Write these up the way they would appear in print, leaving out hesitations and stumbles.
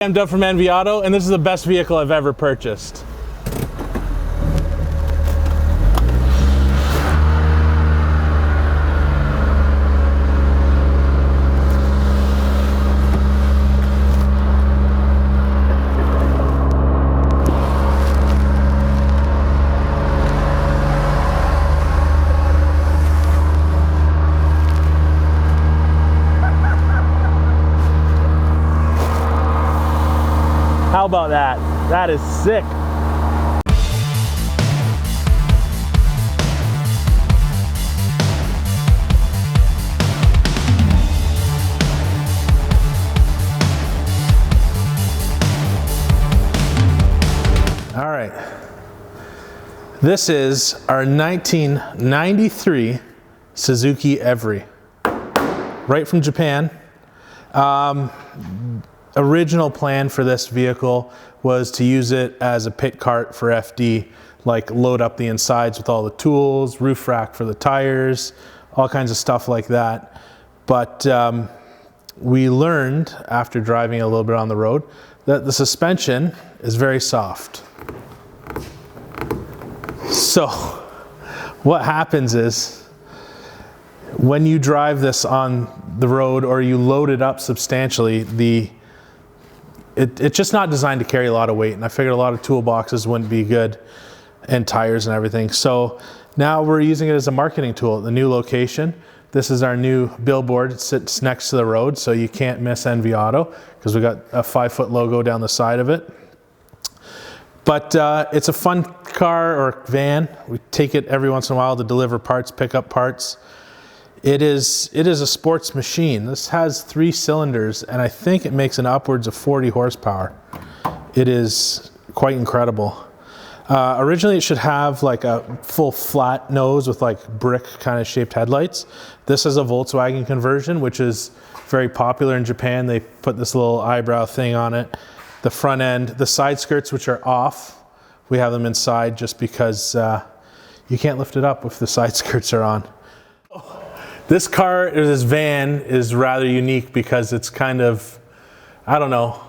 I'm Doug from Enviado, and this is the best vehicle I've ever purchased. How about that? That is sick. All right. This is our 1993 Suzuki Every, right from Japan. Original plan for this vehicle was to use it as a pit cart for FD, like load up the insides with all the tools, roof rack for the tires, all kinds of stuff like that. But we learned after driving a little bit on the road that the suspension is very soft. So what happens is when you drive this on the road or you load it up substantially, it's just not designed to carry a lot of weight, and I figured a lot of toolboxes wouldn't be good, and tires and everything. So now we're using it as a marketing tool at the new location. This is our new billboard. It sits next to the road, so you can't miss Enviado because we got a 5-foot logo down the side of it. But it's a fun car or van. We take it every once in a while to deliver parts, pick up parts. It is a sports machine. This has 3 cylinders, and I think it makes an upwards of 40 horsepower. It is quite incredible. Originally it should have like a full flat nose with like brick kind of shaped headlights. This is a Volkswagen conversion, which is very popular in Japan. They put this little eyebrow thing on it. The front end, the side skirts, which are off, we have them inside just because you can't lift it up if the side skirts are on. This car, or this van, is rather unique because it's kind of, I don't know,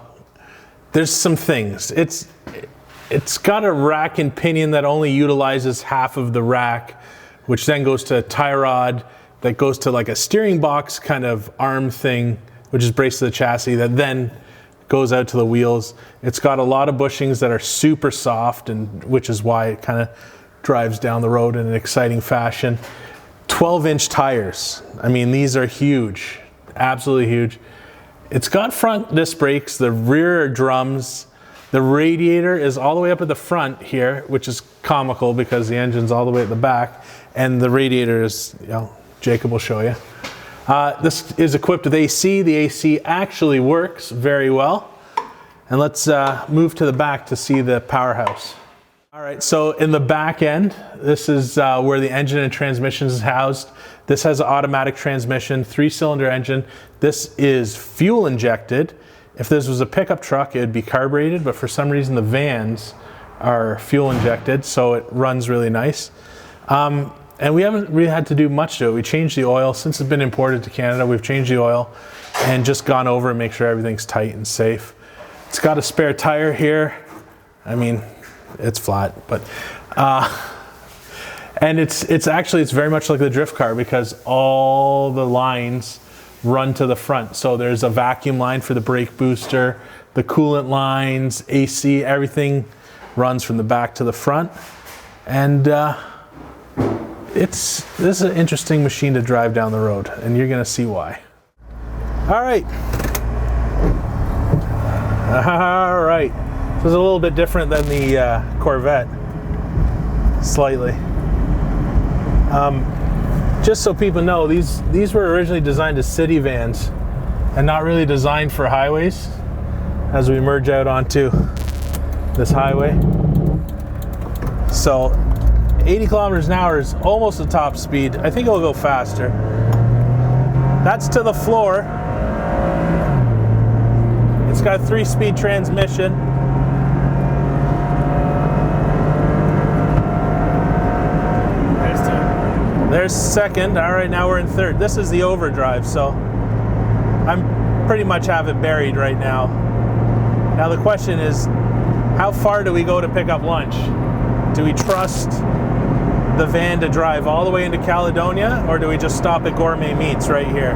there's some things. It's got a rack and pinion that only utilizes half of the rack, which then goes to a tie rod that goes to like a steering box kind of arm thing, which is braced to the chassis, that then goes out to the wheels. It's got a lot of bushings that are super soft, and which is why it kind of drives down the road in an exciting fashion. 12-inch tires. I mean, these are huge, absolutely huge. It's got front disc brakes, the rear are drums. The radiator is all the way up at the front here, which is comical because the engine's all the way at the back, and the radiator is, you know, Jacob will show you. This is equipped with AC. The AC actually works very well. And let's move to the back to see the powerhouse. All right, so in the back end, this is where the engine and transmission is housed. This has an automatic transmission, 3-cylinder engine. This is fuel injected. If this was a pickup truck, it would be carbureted, but for some reason the vans are fuel injected, so it runs really nice. And we haven't really had to do much to it. We changed the oil. Since it's been imported to Canada, we've changed the oil and just gone over and make sure everything's tight and safe. It's got a spare tire here. I mean, it's flat, but and it's very much like the drift car because all the lines run to the front. So there's a vacuum line for the brake booster, the coolant lines, AC, everything runs from the back to the front. And this is an interesting machine to drive down the road, and you're gonna see why. All right. All right. This is a little bit different than the Corvette, slightly. Just so people know, these were originally designed as city vans and not really designed for highways as we merge out onto this highway. So 80 kilometers an hour is almost the top speed. I think it'll go faster. That's to the floor. It's got a 3-speed transmission. There's second. All right, now we're in third. This is the overdrive, so I'm pretty much have it buried right now. Now the question is, how far do we go to pick up lunch? Do we trust the van to drive all the way into Caledonia, or do we just stop at Gourmet Meats right here?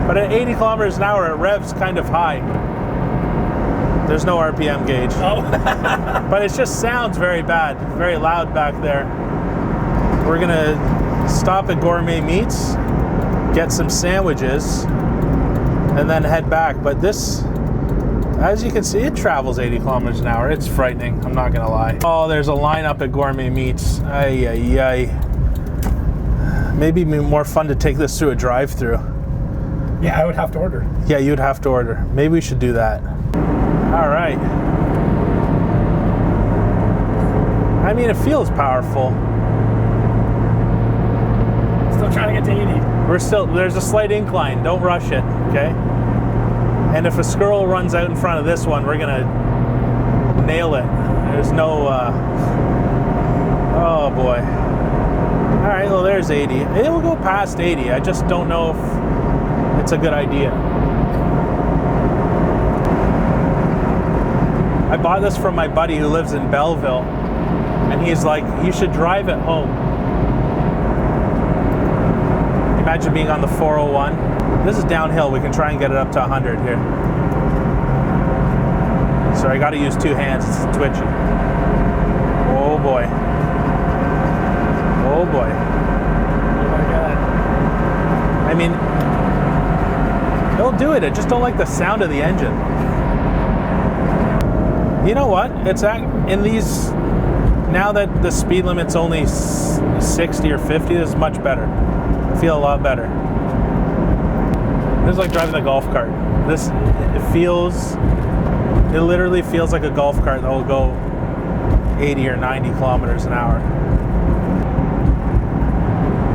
But at 80 kilometers an hour, it revs kind of high. There's no RPM gauge. Oh. But it just sounds very bad, very loud back there. We're gonna stop at Gourmet Meats, get some sandwiches, and then head back. But this, as you can see, it travels 80 kilometers an hour. It's frightening, I'm not gonna lie. Oh, there's a lineup at Gourmet Meats. Ay, ay, ay. Maybe it'd be more fun to take this through a drive-through. Yeah, I would have to order. Yeah, you'd have to order. Maybe we should do that. All right. I mean, it feels powerful. Still trying to get to 80. There's a slight incline. Don't rush it, okay? And if a squirrel runs out in front of this one, we're gonna nail it. There's no, oh boy. All right, well, there's 80. It will go past 80. I just don't know if it's a good idea. I bought this from my buddy who lives in Belleville, and he's like, you should drive it home. Imagine being on the 401. This is downhill. We can try and get it up to 100 here. So I got to use two hands. It's twitchy. Oh boy. Oh boy. Oh my God. I mean, it'll do it. I just don't like the sound of the engine. You know what? It's in these, now that the speed limit's only 60 or 50, this is much better. I feel a lot better. This is like driving a golf cart. It literally feels like a golf cart that will go 80 or 90 kilometers an hour.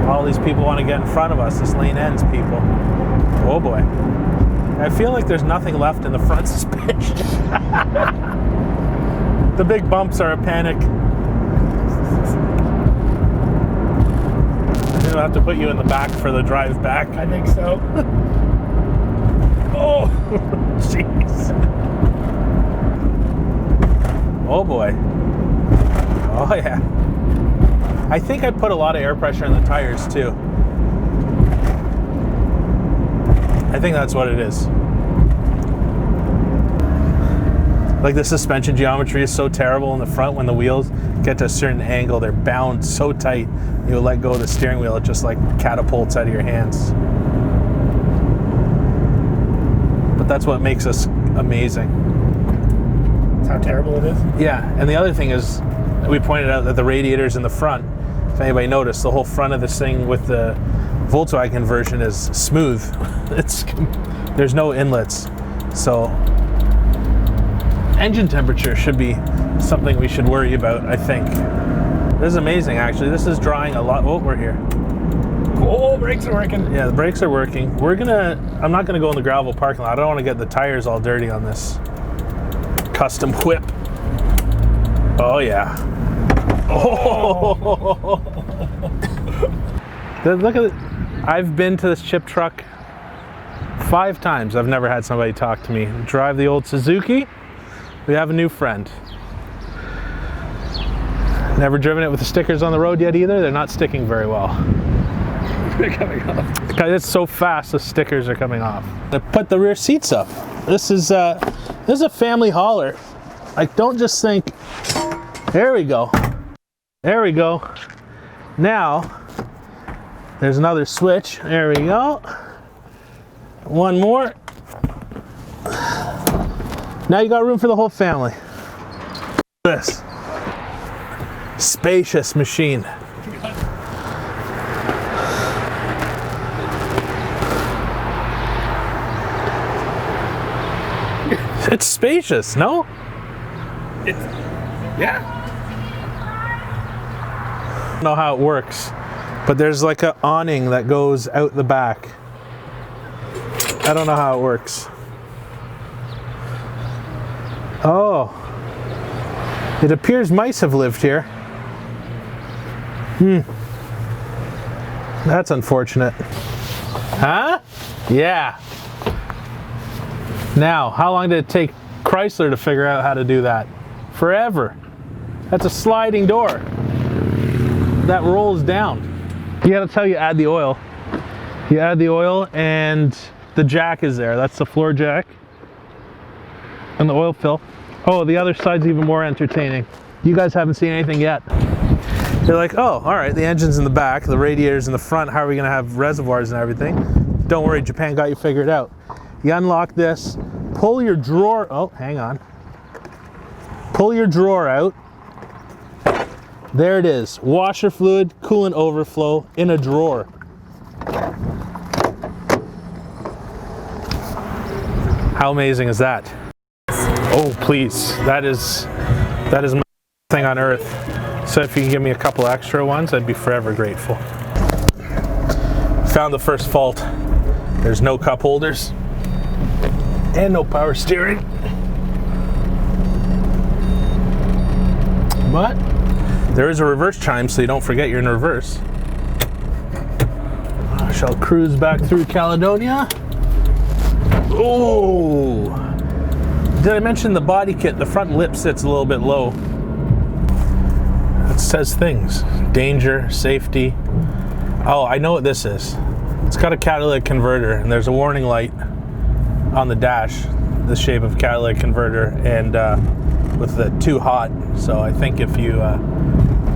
All these people want to get in front of us. This lane ends, people. Oh boy. I feel like there's nothing left in the front suspension. The big bumps are a panic. I'm gonna have to put you in the back for the drive back. I think so. Oh, jeez. Oh boy. Oh yeah. I think I put a lot of air pressure in the tires too. I think that's what it is. Like the suspension geometry is so terrible in the front. When the wheels get to a certain angle, they're bound so tight. You let go of the steering wheel, it just like catapults out of your hands. But that's what makes us amazing. That's how terrible it is. Yeah, and the other thing is, we pointed out that the radiators in the front, if anybody noticed, the whole front of this thing with the Volkswagen version is smooth. There's no inlets. So engine temperature should be something we should worry about, I think. This is amazing, actually. This is drawing a lot. Oh, we're here. Cool, brakes are working. Yeah, the brakes are working. I'm not gonna go in the gravel parking lot. I don't want to get the tires all dirty on this custom whip. Oh yeah. Oh. Look at it. I've been to this chip truck 5 times. I've never had somebody talk to me. Drive the old Suzuki. We have a new friend. Never driven it with the stickers on the road yet either. They're not sticking very well. They're coming off. It's so fast, the stickers are coming off. I put the rear seats up. This is a family hauler. Like, don't just think, there we go. There we go. Now, there's another switch. There we go. One more. Now you got room for the whole family. This spacious machine. It's spacious, no? Yeah. I don't know how it works, but there's like an awning that goes out the back. I don't know how it works. Oh, it appears mice have lived here. That's unfortunate. Huh? Yeah. Now, how long did it take Chrysler to figure out how to do that. Forever. That's a sliding door that rolls down. You gotta tell you add the oil. You add the oil and the jack is there. That's the floor jack and the oil fill. Oh, the other side's even more entertaining. You guys haven't seen anything yet. You're like, oh, all right, the engine's in the back, the radiator's in the front, how are we gonna have reservoirs and everything? Don't worry, Japan got you figured out. You unlock this, pull your drawer, oh, hang on. Pull your drawer out. There it is, washer fluid, coolant overflow in a drawer. How amazing is that? Oh, please, that is my thing on earth. So if you can give me a couple extra ones, I'd be forever grateful. Found the first fault. There's no cup holders and no power steering. But there is a reverse chime, so you don't forget you're in reverse. I shall cruise back through Caledonia. Oh! Did I mention the body kit? The front lip sits a little bit low. It says things. Danger, safety. Oh, I know what this is. It's got a catalytic converter, and there's a warning light on the dash, the shape of catalytic converter, and with the too hot. So I think if you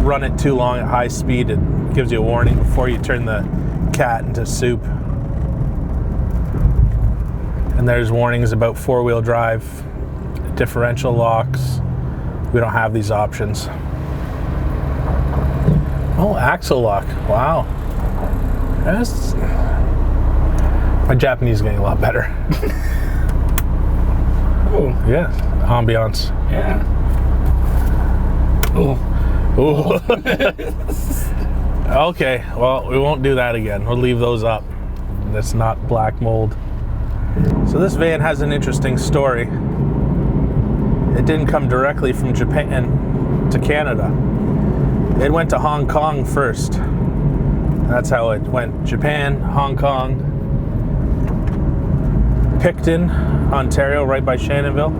run it too long at high speed, it gives you a warning before you turn the cat into soup. And there's warnings about four-wheel drive, differential locks. We don't have these options. Oh, axle lock. Wow. That's... My Japanese is getting a lot better. Oh. Yeah. Ambiance. Yeah. Oh. Ooh. Okay, well, we won't do that again. We'll leave those up. That's not black mold. So this van has an interesting story. It didn't come directly from Japan to Canada. It went to Hong Kong first. That's how it went. Japan, Hong Kong, Picton, Ontario, right by Shannonville,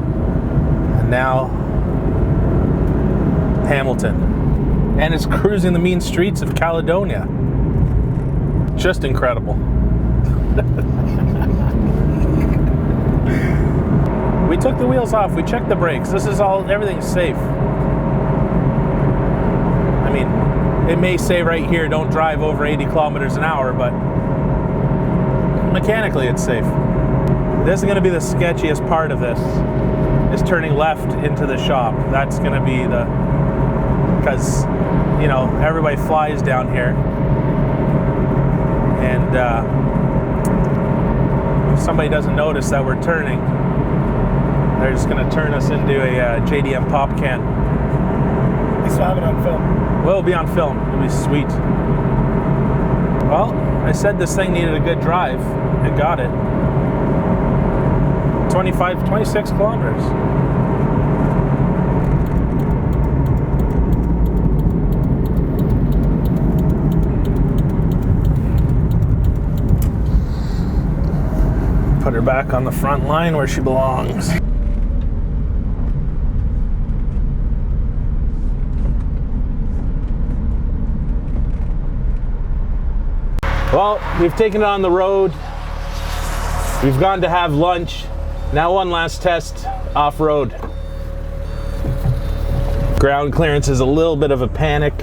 and now Hamilton. And it's cruising the mean streets of Caledonia. Just incredible. We took the wheels off, we checked the brakes. This is all, everything's safe. I mean, it may say right here, don't drive over 80 kilometers an hour, but mechanically it's safe. This is gonna be the sketchiest part of this, is turning left into the shop. That's gonna be the, because, you know, everybody flies down here. And if somebody doesn't notice that we're turning, they're just gonna turn us into a JDM pop can. At least we'll have it on film. Well, it'll be on film. It'll be sweet. Well, I said this thing needed a good drive. It got it. 26 kilometers. Put her back on the front line where she belongs. Well, we've taken it on the road. We've gone to have lunch. Now one last test off-road. Ground clearance is a little bit of a panic.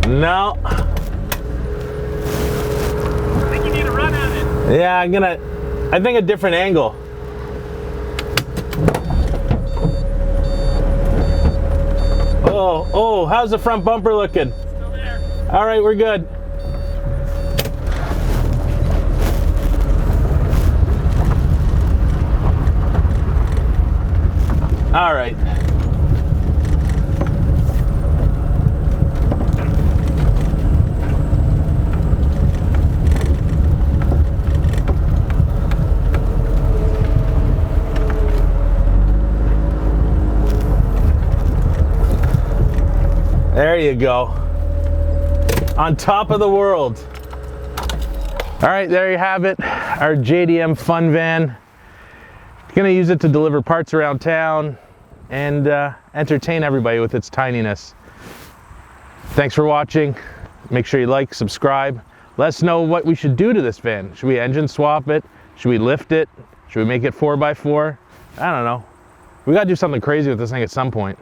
No. I think you need to run at it. Yeah, I think a different angle. Oh, how's the front bumper looking? Still there. All right, we're good. All right. you go. On top of the world. All right, there you have it. Our JDM fun van. Gonna use it to deliver parts around town and entertain everybody with its tininess. Thanks for watching. Make sure you like, subscribe. Let us know what we should do to this van. Should we engine swap it? Should we lift it? Should we make it 4x4? I don't know. We gotta do something crazy with this thing at some point.